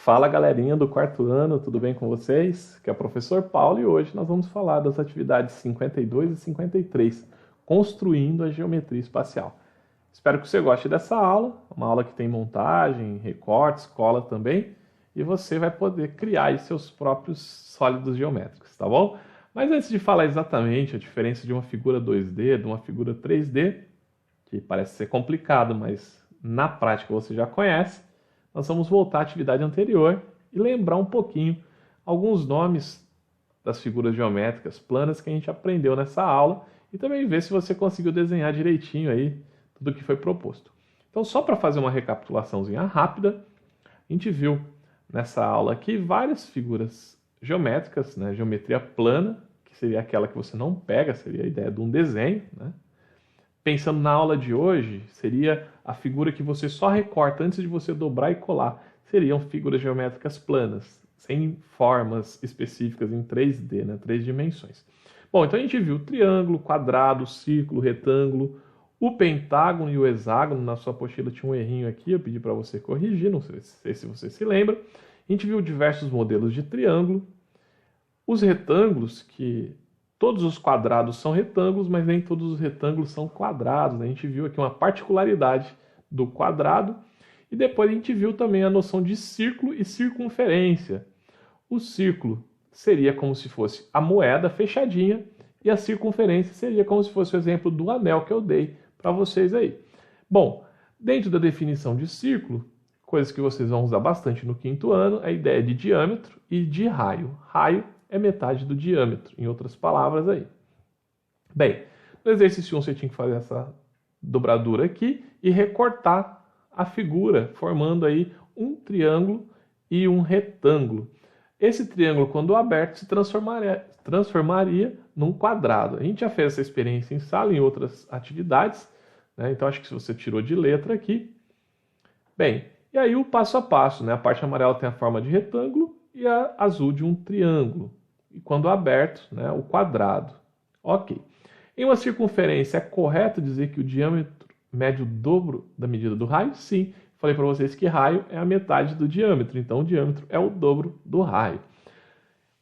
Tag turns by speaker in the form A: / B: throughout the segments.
A: Fala galerinha do quarto ano, tudo bem com vocês? Aqui é o professor Paulo e hoje nós vamos falar das atividades 52 e 53, construindo a geometria espacial. Espero que você goste dessa aula, uma aula que tem montagem, recortes, cola também, e você vai poder criar aí seus próprios sólidos geométricos, tá bom? Mas antes de falar exatamente a diferença de uma figura 2D de uma figura 3D, que parece ser complicado, mas na prática você já conhece, nós vamos voltar à atividade anterior e lembrar um pouquinho alguns nomes das figuras geométricas planas que a gente aprendeu nessa aula e também ver se você conseguiu desenhar direitinho aí tudo o que foi proposto. Então, só para fazer uma recapitulaçãozinha rápida, a gente viu nessa aula aqui várias figuras geométricas, né? Geometria plana, que seria aquela que você não pega, seria a ideia de um desenho, né? Pensando na aula de hoje, seria a figura que você só recorta antes de você dobrar e colar. Seriam figuras geométricas planas, sem formas específicas em 3D, né? 3 dimensões. Bom, então a gente viu triângulo, quadrado, círculo, retângulo, o pentágono e o hexágono. Na sua apostila tinha um errinho aqui, eu pedi para você corrigir, não sei se você se lembra. A gente viu diversos modelos de triângulo, os retângulos, que todos os quadrados são retângulos, mas nem todos os retângulos são quadrados, né? A gente viu aqui uma particularidade do quadrado. E depois a gente viu também a noção de círculo e circunferência. O círculo seria como se fosse a moeda fechadinha e a circunferência seria como se fosse o exemplo do anel que eu dei para vocês aí. Bom, dentro da definição de círculo, coisas que vocês vão usar bastante no quinto ano, a ideia de diâmetro e de raio. Raio é metade do diâmetro, em outras palavras aí. Bem, no exercício 1 você tinha que fazer essa dobradura aqui e recortar a figura, formando aí um triângulo e um retângulo. Esse triângulo, quando aberto, se transformaria num quadrado. A gente já fez essa experiência em sala, em outras atividades, né? Então acho que se você tirou de letra aqui. Bem, e aí o passo a passo, né? A parte amarela tem a forma de retângulo e a azul de um triângulo. E quando aberto, né, o quadrado. Ok. Em uma circunferência, é correto dizer que o diâmetro mede o dobro da medida do raio? Sim. Falei para vocês que raio é a metade do diâmetro, então o diâmetro é o dobro do raio.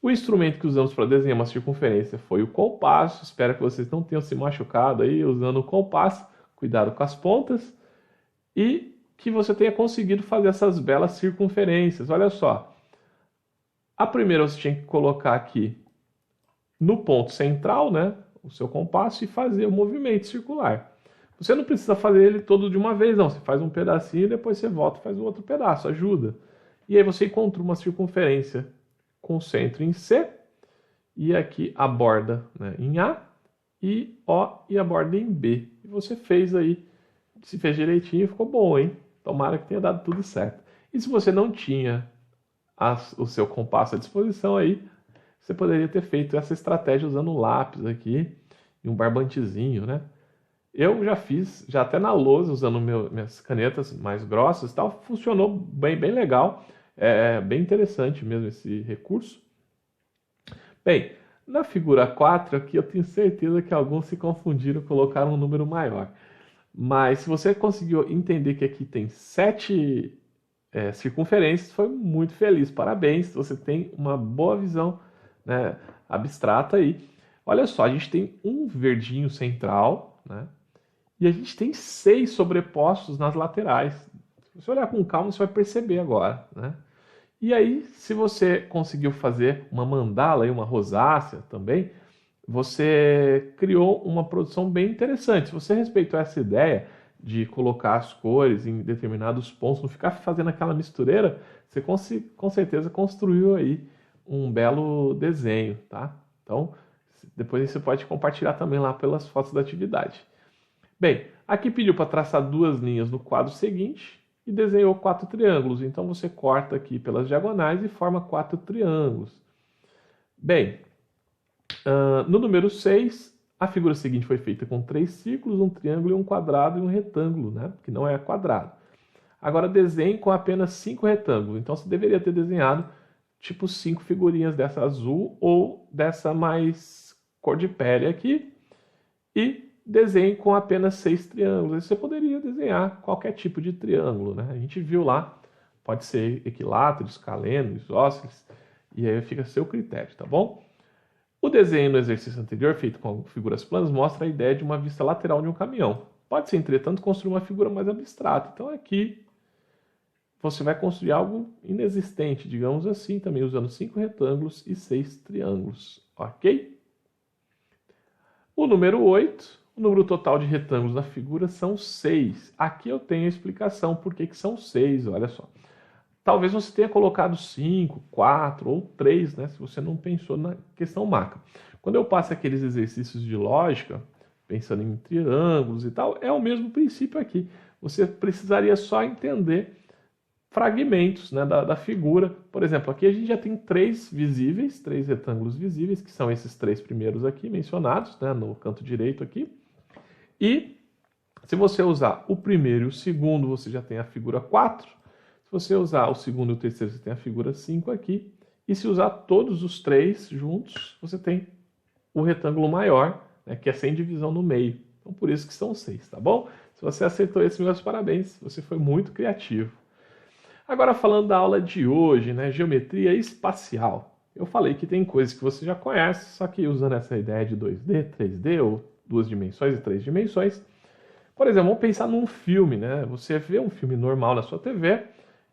A: O instrumento que usamos para desenhar uma circunferência foi o compasso. Espero que vocês não tenham se machucado aí usando o compasso. Cuidado com as pontas. E que você tenha conseguido fazer essas belas circunferências. Olha só. A primeira você tinha que colocar aqui no ponto central, né, o seu compasso e fazer o movimento circular. Você não precisa fazer ele todo de uma vez, não. Você faz um pedacinho e depois você volta e faz o outro pedaço, ajuda. E aí você encontra uma circunferência com centro em C e aqui a borda, né, em A e O e a borda em B. E você fez aí, se fez direitinho, ficou bom, hein? Tomara que tenha dado tudo certo. E se você não tinha o seu compasso à disposição aí, você poderia ter feito essa estratégia usando um lápis aqui e um barbantezinho, né? Eu já fiz, já até na lousa, usando minhas canetas mais grossas e tal, funcionou bem legal, é bem interessante mesmo esse recurso. Bem, na figura 4 aqui eu tenho certeza que alguns se confundiram e colocaram um número maior. Mas se você conseguiu entender que aqui tem 7 circunferências, foi muito feliz. Parabéns, você tem uma boa visão, né, abstrata aí. Olha só, a gente tem um verdinho central, né, e a gente tem 6 sobrepostos nas laterais. Se você olhar com calma, você vai perceber agora, né? E aí, se você conseguiu fazer uma mandala e uma rosácea também, você criou uma produção bem interessante. Se você respeitou essa ideia de colocar as cores em determinados pontos, não ficar fazendo aquela mistureira, você com certeza construiu aí um belo desenho, tá? Então, depois você pode compartilhar também lá pelas fotos da atividade. Bem, aqui pediu para traçar 2 linhas no quadro seguinte e desenhou 4 triângulos. Então você corta aqui pelas diagonais e forma 4 triângulos. Bem, no número 6, a figura seguinte foi feita com 3 círculos, um triângulo, um quadrado e um retângulo, né? Que não é quadrado. Agora desenhe com apenas 5 retângulos. Então você deveria ter desenhado tipo 5 figurinhas dessa azul ou dessa mais cor de pele aqui. E desenhe com apenas 6 triângulos. Aí você poderia desenhar qualquer tipo de triângulo, né? A gente viu lá Pode ser equilátero, escaleno, isósceles, e aí fica a seu critério, tá bom? O desenho no exercício anterior, feito com figuras planas, mostra a ideia de uma vista lateral de um caminhão. Pode ser, entretanto, construir uma figura mais abstrata. Então aqui você vai construir algo inexistente, digamos assim, também usando 5 retângulos e 6 triângulos, ok? O número 8, o número total de retângulos da figura são 6. Aqui eu tenho a explicação por que são 6, olha só. Talvez você tenha colocado 5, 4 ou 3, né, se você não pensou na questão macro. Quando eu passo aqueles exercícios de lógica, pensando em triângulos e tal, é o mesmo princípio aqui. Você precisaria só entender fragmentos, né, da figura. Por exemplo, aqui a gente já tem 3 visíveis, 3 retângulos visíveis, que são esses 3 primeiros aqui mencionados, né, no canto direito aqui. E se você usar o primeiro e o segundo, você já tem a figura 4. Se você usar o segundo e o terceiro, você tem a figura 5 aqui. E se usar todos os 3 juntos, você tem o retângulo maior, né, que é sem divisão no meio. Então, por isso que são 6, tá bom? Se você acertou esse, meus parabéns. Você foi muito criativo. Agora, falando da aula de hoje, né, geometria espacial. Eu falei que tem coisas que você já conhece, só que usando essa ideia de 2D, 3D, ou 2 dimensões e 3 dimensões. Por exemplo, vamos pensar num filme, né? Você vê um filme normal na sua TV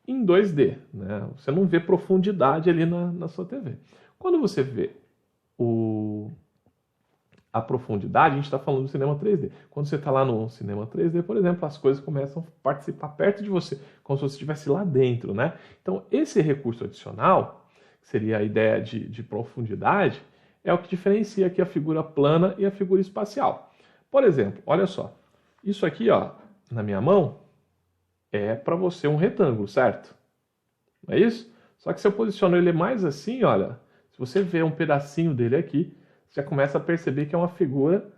A: em 2D, né? Você não vê profundidade ali na sua TV. Quando você vê a profundidade, a gente está falando do cinema 3D. Quando você está lá no cinema 3D, por exemplo, as coisas começam a participar perto de você, como se você estivesse lá dentro, né? Então, esse recurso adicional, que seria a ideia de profundidade, é o que diferencia aqui a figura plana e a figura espacial. Por exemplo, olha só, isso aqui, ó, na minha mão, é para você um retângulo, certo? Não é isso? Só que se eu posiciono ele mais assim, olha, se você vê um pedacinho dele aqui, você já começa a perceber que é uma figura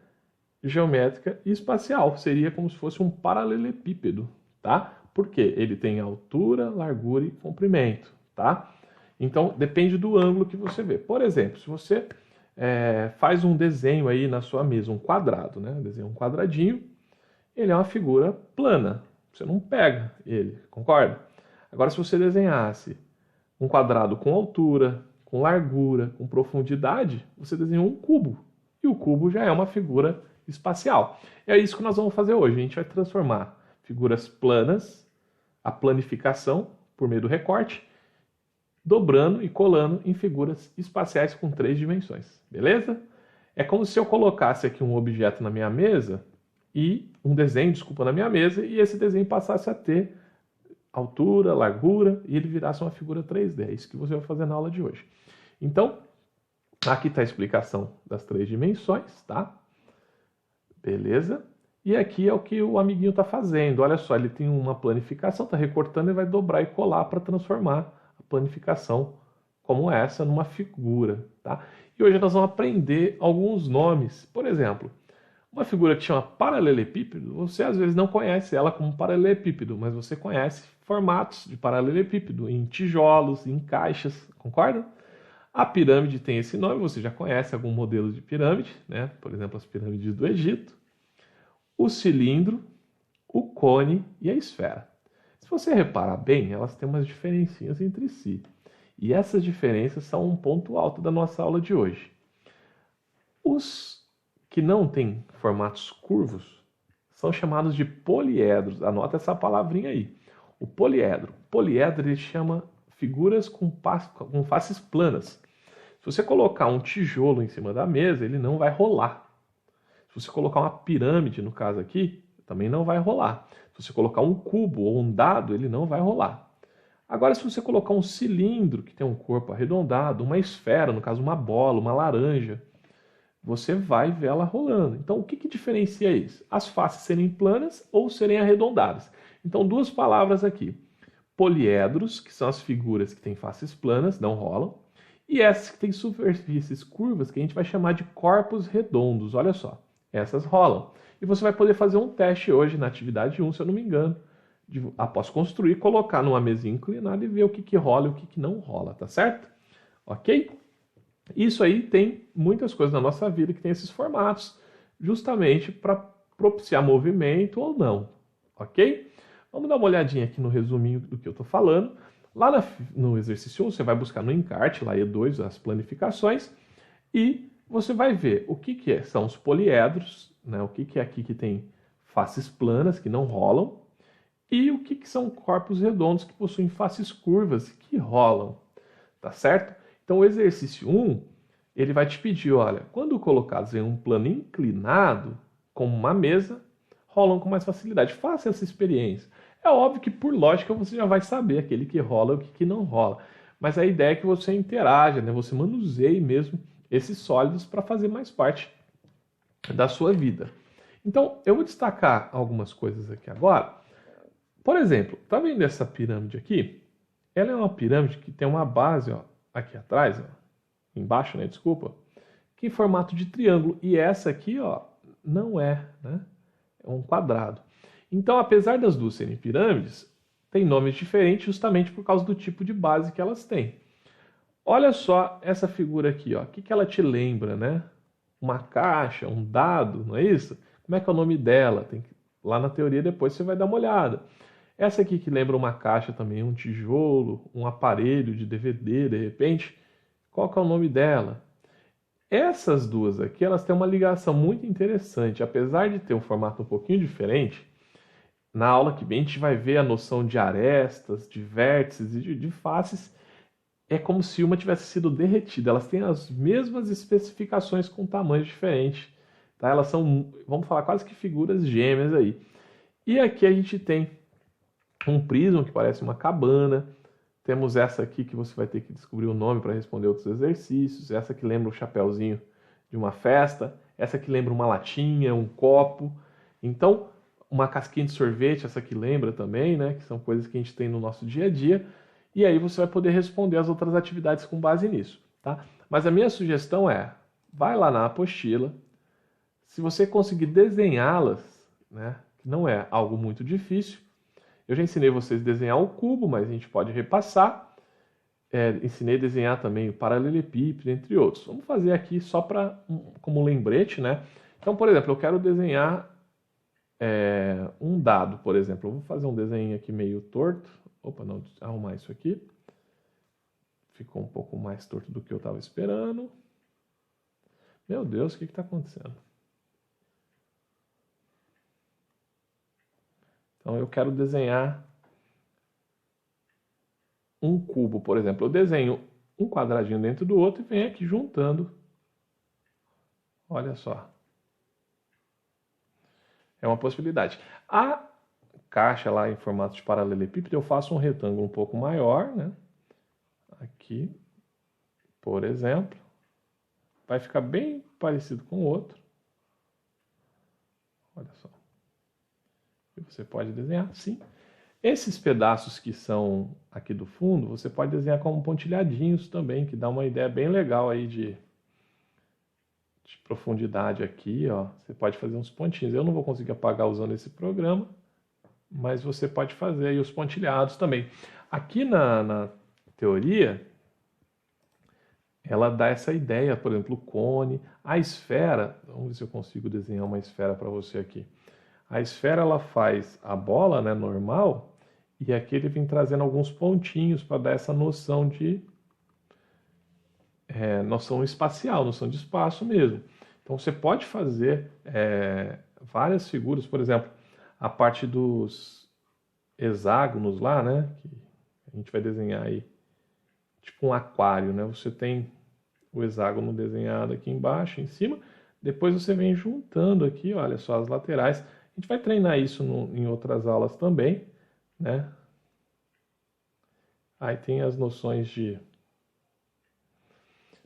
A: geométrica e espacial. Seria como se fosse um paralelepípedo, tá? Porque ele tem altura, largura e comprimento, tá? Então, depende do ângulo que você vê. Por exemplo, se você faz um desenho aí na sua mesa, um quadrado, né? Desenha um quadradinho, ele é uma figura plana. Você não pega ele, concorda? Agora, se você desenhasse um quadrado com altura, com largura, com profundidade, você desenhou um cubo. E o cubo já é uma figura espacial. É isso que nós vamos fazer hoje. A gente vai transformar figuras planas, a planificação, por meio do recorte, dobrando e colando em figuras espaciais com 3 dimensões. Beleza? É como se eu colocasse aqui um objeto na minha mesa e um desenho, desculpa, na minha mesa, e esse desenho passasse a ter altura, largura, e ele virasse uma figura 3D. É isso que você vai fazer na aula de hoje. Então, aqui está a explicação das 3 dimensões, tá? Beleza? E aqui é o que o amiguinho está fazendo. Olha só, ele tem uma planificação, está recortando e vai dobrar e colar para transformar a planificação como essa numa figura, tá? E hoje nós vamos aprender alguns nomes. Por exemplo, uma figura que chama paralelepípedo, você às vezes não conhece ela como paralelepípedo, mas você conhece formatos de paralelepípedo em tijolos, em caixas, concorda? A pirâmide tem esse nome, você já conhece algum modelo de pirâmide, né? Por exemplo, as pirâmides do Egito. O cilindro, o cone e a esfera. Se você reparar bem, elas têm umas diferencinhas entre si. E essas diferenças são um ponto alto da nossa aula de hoje. Os que não têm formatos curvos são chamados de poliedros. Anota essa palavrinha aí. O poliedro. Poliedro ele chama figuras com faces planas. Se você colocar um tijolo em cima da mesa, ele não vai rolar. Se você colocar uma pirâmide, no caso aqui, também não vai rolar. Se você colocar um cubo ou um dado, ele não vai rolar. Agora, se você colocar um cilindro que tem um corpo arredondado, uma esfera, no caso uma bola, uma laranja, você vai ver ela rolando. Então, o que diferencia isso? As faces serem planas ou serem arredondadas. Então, 2 palavras aqui. Poliedros, que são as figuras que têm faces planas, não rolam. E essas que têm superfícies curvas, que a gente vai chamar de corpos redondos. Olha só, essas rolam. E você vai poder fazer um teste hoje na atividade 1, se eu não me engano. Após construir, colocar numa mesinha inclinada e ver o que rola e o que não rola, tá certo? Ok? Isso aí tem muitas coisas na nossa vida que tem esses formatos, justamente para propiciar movimento ou não, ok? Vamos dar uma olhadinha aqui no resuminho do que eu estou falando. Lá no exercício 1, você vai buscar no encarte, lá E2, as planificações, e você vai ver o que são os poliedros, né? O que é aqui que tem faces planas, que não rolam, e o que são corpos redondos que possuem faces curvas, que rolam, tá certo? Então o exercício 1, ele vai te pedir, olha, quando colocados em um plano inclinado, como uma mesa, rolam com mais facilidade. Faça essa experiência. É óbvio que, por lógica, você já vai saber aquele que rola e o que não rola. Mas a ideia é que você interaja, né? Você manuseie mesmo esses sólidos para fazer mais parte da sua vida. Então, eu vou destacar algumas coisas aqui agora. Por exemplo, tá vendo essa pirâmide aqui? Ela é uma pirâmide que tem uma base, ó, aqui atrás, ó, embaixo, né? Desculpa, que em formato de triângulo. E essa aqui, ó, não é, né? É um quadrado. Então, apesar das duas serem pirâmides, tem nomes diferentes justamente por causa do tipo de base que elas têm. Olha só essa figura aqui, ó. O que ela te lembra, né? Uma caixa, um dado, não é isso? Como é que é o nome dela? Lá na teoria depois você vai dar uma olhada. Essa aqui que lembra uma caixa também, um tijolo, um aparelho de DVD, de repente. Qual que é o nome dela? Essas duas aqui, elas têm uma ligação muito interessante. Apesar de ter um formato um pouquinho diferente, na aula que vem a gente vai ver a noção de arestas, de vértices e de faces. É como se uma tivesse sido derretida. Elas têm as mesmas especificações com tamanhos diferentes. Tá? Elas são, vamos falar, quase que figuras gêmeas aí. E aqui a gente tem um prisma que parece uma cabana. Temos essa aqui que você vai ter que descobrir o nome para responder outros exercícios. Essa que lembra o chapéuzinho de uma festa. Essa que lembra uma latinha, um copo. Então, uma casquinha de sorvete, essa que lembra também, né? Que são coisas que a gente tem no nosso dia a dia. E aí você vai poder responder as outras atividades com base nisso, tá? Mas a minha sugestão é, vai lá na apostila. Se você conseguir desenhá-las, né? Que não é algo muito difícil. Eu já ensinei vocês a desenhar o cubo, mas a gente pode repassar. Ensinei a desenhar também o paralelepípedo, entre outros. Vamos fazer aqui só como lembrete, né? Então, por exemplo, eu quero desenhar um dado, por exemplo. Eu vou fazer um desenho aqui meio torto. Opa, não, arrumar isso aqui. Ficou um pouco mais torto do que eu estava esperando. Meu Deus, o que está acontecendo? Então eu quero desenhar um cubo, por exemplo. Eu desenho um quadradinho dentro do outro e venho aqui juntando. Olha só. É uma possibilidade. A caixa lá em formato de paralelepípedo, eu faço um retângulo um pouco maior, né? Aqui, por exemplo. Vai ficar bem parecido com o outro. Olha só. E você pode desenhar assim. Esses pedaços que são aqui do fundo, você pode desenhar como pontilhadinhos também, que dá uma ideia bem legal aí de profundidade aqui, ó. Você pode fazer uns pontinhos. Eu não vou conseguir apagar usando esse programa, mas você pode fazer aí os pontilhados também. Aqui na teoria, ela dá essa ideia, por exemplo, o cone, a esfera. Vamos ver se eu consigo desenhar uma esfera para você aqui. A esfera, ela faz a bola, né, normal, e aqui ele vem trazendo alguns pontinhos para dar essa noção de noção espacial, noção de espaço mesmo. Então você pode fazer várias figuras, por exemplo, a parte dos hexágonos lá, né, que a gente vai desenhar aí, tipo um aquário, né? Você tem o hexágono desenhado aqui embaixo, em cima, depois você vem juntando aqui, olha só, as laterais. A gente vai treinar isso em outras aulas também, né? Aí tem as noções de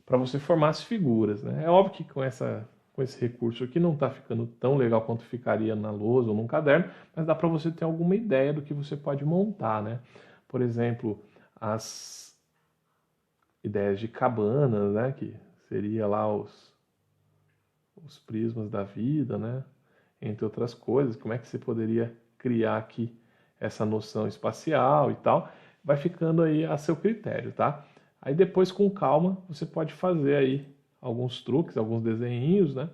A: para você formar as figuras, né? É óbvio que com esse recurso aqui não está ficando tão legal quanto ficaria na lousa ou num caderno, mas dá para você ter alguma ideia do que você pode montar, né? Por exemplo, as ideias de cabanas, né? Que seria lá os prismas da vida, né? Entre outras coisas, como é que você poderia criar aqui essa noção espacial e tal, vai ficando aí a seu critério, tá? Aí depois, com calma, você pode fazer aí alguns truques, alguns desenhinhos, né?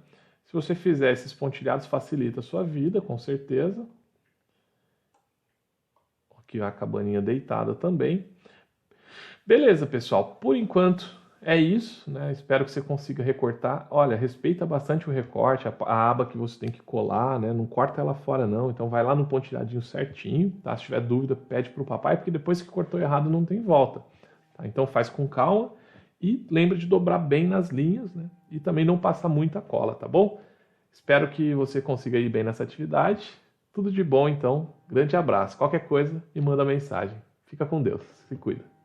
A: Se você fizer esses pontilhados, facilita a sua vida, com certeza. Fique a cabaninha deitada também. Beleza, pessoal. Por enquanto é isso, né? Espero que você consiga recortar. Olha, respeita bastante o recorte, a aba que você tem que colar, né? Não corta ela fora, não. Então vai lá no pontilhadinho certinho, tá? Se tiver dúvida, pede pro papai, porque depois que cortou errado não tem volta. Tá? Então faz com calma e lembra de dobrar bem nas linhas, né? E também não passa muita cola, tá bom? Espero que você consiga ir bem nessa atividade. Tudo de bom, então. Grande abraço. Qualquer coisa, me manda mensagem. Fica com Deus. Se cuida.